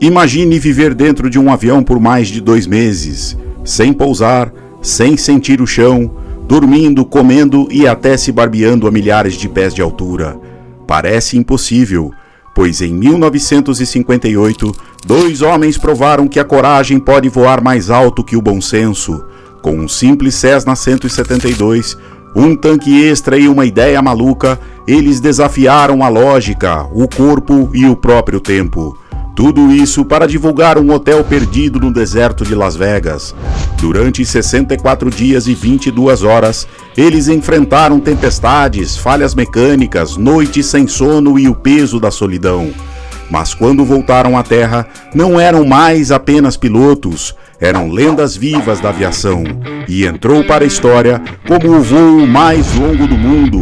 Imagine viver dentro de um avião por mais de 2 meses, sem pousar, sem sentir o chão, dormindo, comendo e até se barbeando a milhares de pés de altura. Parece impossível, pois em 1958, 2 homens provaram que a coragem pode voar mais alto que o bom senso. Com um simples Cessna 172, um tanque extra e uma ideia maluca, eles desafiaram a lógica, o corpo e o próprio tempo. Tudo isso para divulgar um hotel perdido no deserto de Las Vegas. Durante 64 dias e 22 horas, eles enfrentaram tempestades, falhas mecânicas, noites sem sono e o peso da solidão. Mas quando voltaram à Terra, não eram mais apenas pilotos, eram lendas vivas da aviação. E entrou para a história como o voo mais longo do mundo.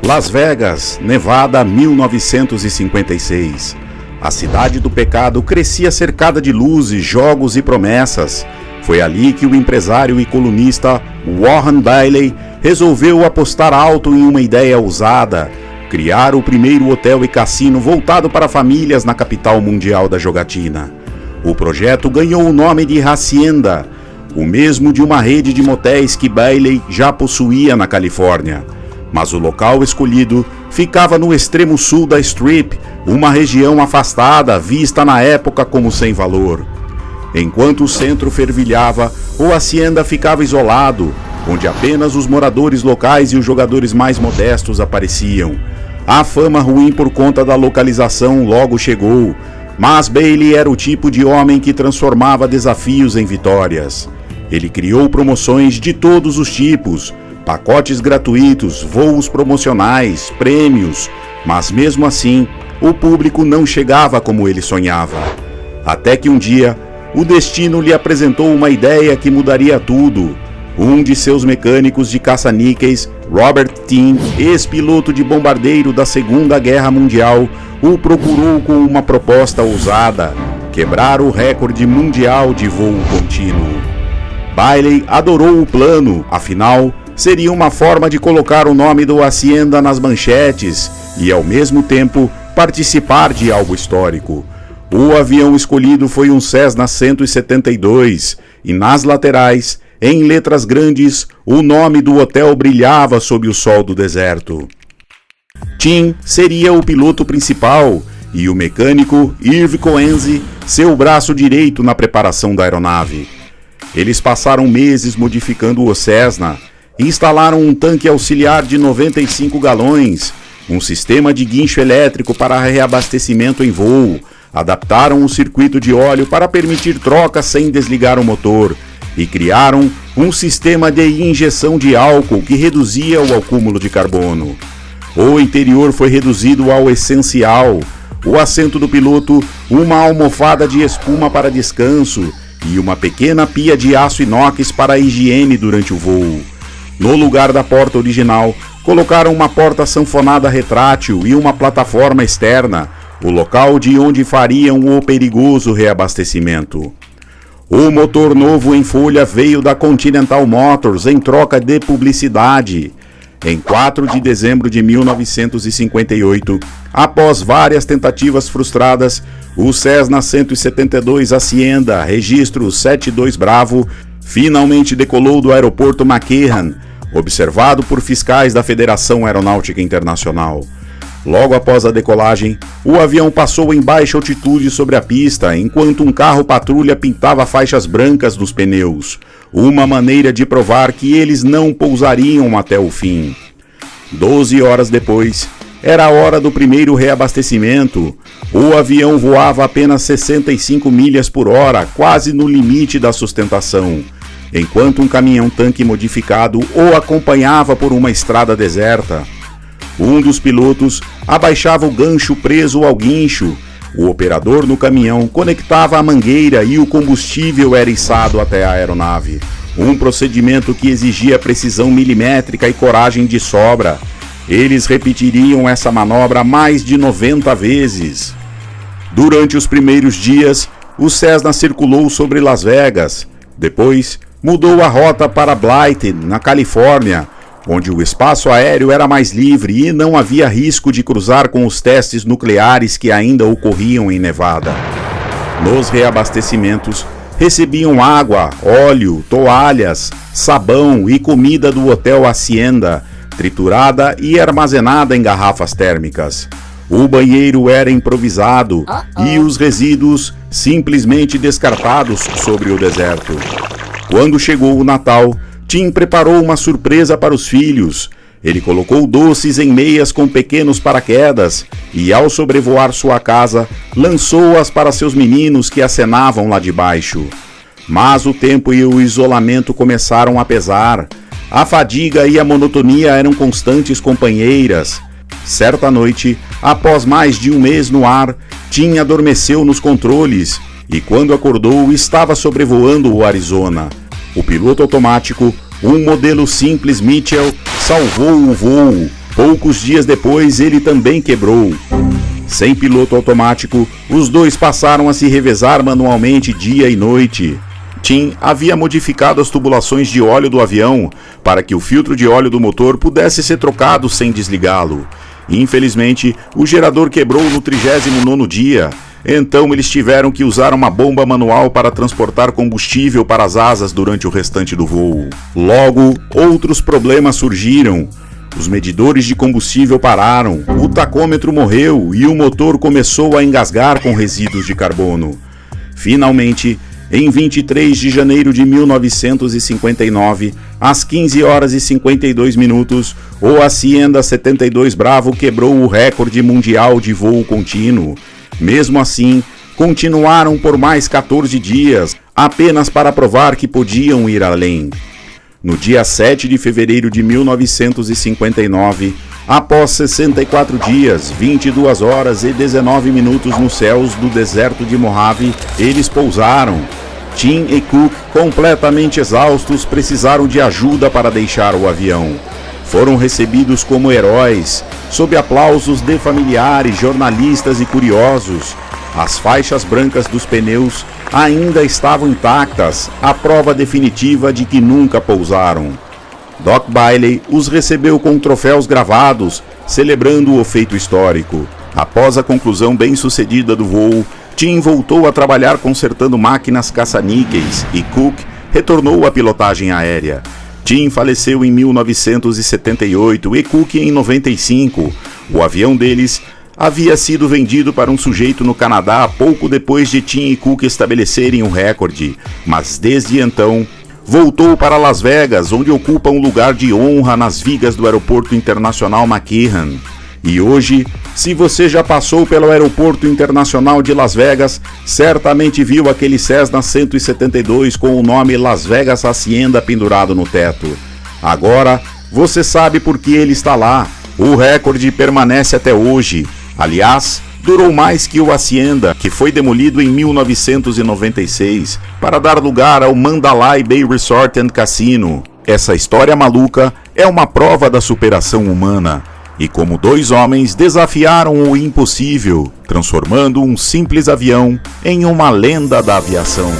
Las Vegas, Nevada, 1956. A cidade do pecado crescia cercada de luzes, jogos e promessas. Foi ali que o empresário e colunista Warren Bailey resolveu apostar alto em uma ideia ousada: criar o primeiro hotel e cassino voltado para famílias na capital mundial da jogatina. O projeto ganhou o nome de Hacienda, o mesmo de uma rede de motéis que Bailey já possuía na Califórnia. Mas o local escolhido ficava no extremo sul da Strip, uma região afastada, vista na época como sem valor. Enquanto o centro fervilhava, o Hacienda ficava isolado, onde apenas os moradores locais e os jogadores mais modestos apareciam. A fama ruim por conta da localização logo chegou, mas Bailey era o tipo de homem que transformava desafios em vitórias. Ele criou promoções de todos os tipos, pacotes gratuitos, voos promocionais, prêmios, mas mesmo assim, o público não chegava como ele sonhava. Até que um dia, o destino lhe apresentou uma ideia que mudaria tudo. Um de seus mecânicos de caça-níqueis, Robert Team, ex-piloto de bombardeiro da Segunda Guerra Mundial, o procurou com uma proposta ousada: quebrar o recorde mundial de voo contínuo. Bailey adorou o plano, afinal, seria uma forma de colocar o nome do Hacienda nas manchetes e, ao mesmo tempo, participar de algo histórico. O avião escolhido foi um Cessna 172 e, nas laterais, em letras grandes, o nome do hotel brilhava sob o sol do deserto. Tim seria o piloto principal e o mecânico Irv Coenzi, seu braço direito na preparação da aeronave. Eles passaram meses modificando o Cessna, instalaram um tanque auxiliar de 95 galões, um sistema de guincho elétrico para reabastecimento em voo, adaptaram o circuito de óleo para permitir troca sem desligar o motor e criaram um sistema de injeção de álcool que reduzia o acúmulo de carbono. O interior foi reduzido ao essencial: o assento do piloto, uma almofada de espuma para descanso e uma pequena pia de aço inox para a higiene durante o voo. No lugar da porta original, colocaram uma porta sanfonada retrátil e uma plataforma externa, o local de onde fariam o perigoso reabastecimento. O motor novo em folha veio da Continental Motors em troca de publicidade. Em 4 de dezembro de 1958, após várias tentativas frustradas, o Cessna 172 Hacienda, registro 72 Bravo, finalmente decolou do aeroporto McCarran, observado por fiscais da Federação Aeronáutica Internacional. Logo após a decolagem, o avião passou em baixa altitude sobre a pista, enquanto um carro patrulha pintava faixas brancas nos pneus, uma maneira de provar que eles não pousariam até o fim. 12 horas depois, era a hora do primeiro reabastecimento. O avião voava apenas 65 milhas por hora, quase no limite da sustentação, enquanto um caminhão-tanque modificado o acompanhava por uma estrada deserta. Um dos pilotos abaixava o gancho preso ao guincho. O operador no caminhão conectava a mangueira e o combustível era içado até a aeronave. Um procedimento que exigia precisão milimétrica e coragem de sobra. Eles repetiriam essa manobra mais de 90 vezes. Durante os primeiros dias, o Cessna circulou sobre Las Vegas. Depois, mudou a rota para Blythe, na Califórnia, onde o espaço aéreo era mais livre e não havia risco de cruzar com os testes nucleares que ainda ocorriam em Nevada. Nos reabastecimentos, recebiam água, óleo, toalhas, sabão e comida do Hotel Hacienda, triturada e armazenada em garrafas térmicas. O banheiro era improvisado e os resíduos simplesmente descartados sobre o deserto. Quando chegou o Natal, Tim preparou uma surpresa para os filhos. Ele colocou doces em meias com pequenos paraquedas e, ao sobrevoar sua casa, lançou-as para seus meninos que acenavam lá de baixo. Mas o tempo e o isolamento começaram a pesar. A fadiga e a monotonia eram constantes companheiras. Certa noite, após mais de um mês no ar, Tim adormeceu nos controles e, quando acordou, estava sobrevoando o Arizona. O piloto automático, um modelo simples Mitchell, salvou o voo. Poucos dias depois, ele também quebrou. Sem piloto automático, os dois passaram a se revezar manualmente dia e noite. Tim havia modificado as tubulações de óleo do avião para que o filtro de óleo do motor pudesse ser trocado sem desligá-lo. Infelizmente, o gerador quebrou no 39º dia. Então eles tiveram que usar uma bomba manual para transportar combustível para as asas durante o restante do voo. Logo, outros problemas surgiram. Os medidores de combustível pararam, o tacômetro morreu e o motor começou a engasgar com resíduos de carbono. Finalmente, em 23 de janeiro de 1959, às 15 horas e 52 minutos, o Hacienda 72 Bravo quebrou o recorde mundial de voo contínuo. Mesmo assim, continuaram por mais 14 dias, apenas para provar que podiam ir além. No dia 7 de fevereiro de 1959, após 64 dias, 22 horas e 19 minutos nos céus do deserto de Mojave, eles pousaram. Tim e Cook, completamente exaustos, precisaram de ajuda para deixar o avião. Foram recebidos como heróis, sob aplausos de familiares, jornalistas e curiosos. As faixas brancas dos pneus ainda estavam intactas, a prova definitiva de que nunca pousaram. Doc Bailey os recebeu com troféus gravados, celebrando o feito histórico. Após a conclusão bem-sucedida do voo, Tim voltou a trabalhar consertando máquinas caça-níqueis e Cook retornou à pilotagem aérea. Tim faleceu em 1978 e Cook em 95. O avião deles havia sido vendido para um sujeito no Canadá pouco depois de Tim e Cook estabelecerem o recorde, mas desde então voltou para Las Vegas, onde ocupa um lugar de honra nas vigas do Aeroporto Internacional McKeehan. E hoje, se você já passou pelo Aeroporto Internacional de Las Vegas, certamente viu aquele Cessna 172 com o nome Las Vegas Hacienda pendurado no teto. Agora, você sabe por que ele está lá. O recorde permanece até hoje. Aliás, durou mais que o Hacienda, que foi demolido em 1996 para dar lugar ao Mandalay Bay Resort and Casino. Essa história maluca é uma prova da superação humana. E como dois homens desafiaram o impossível, transformando um simples avião em uma lenda da aviação.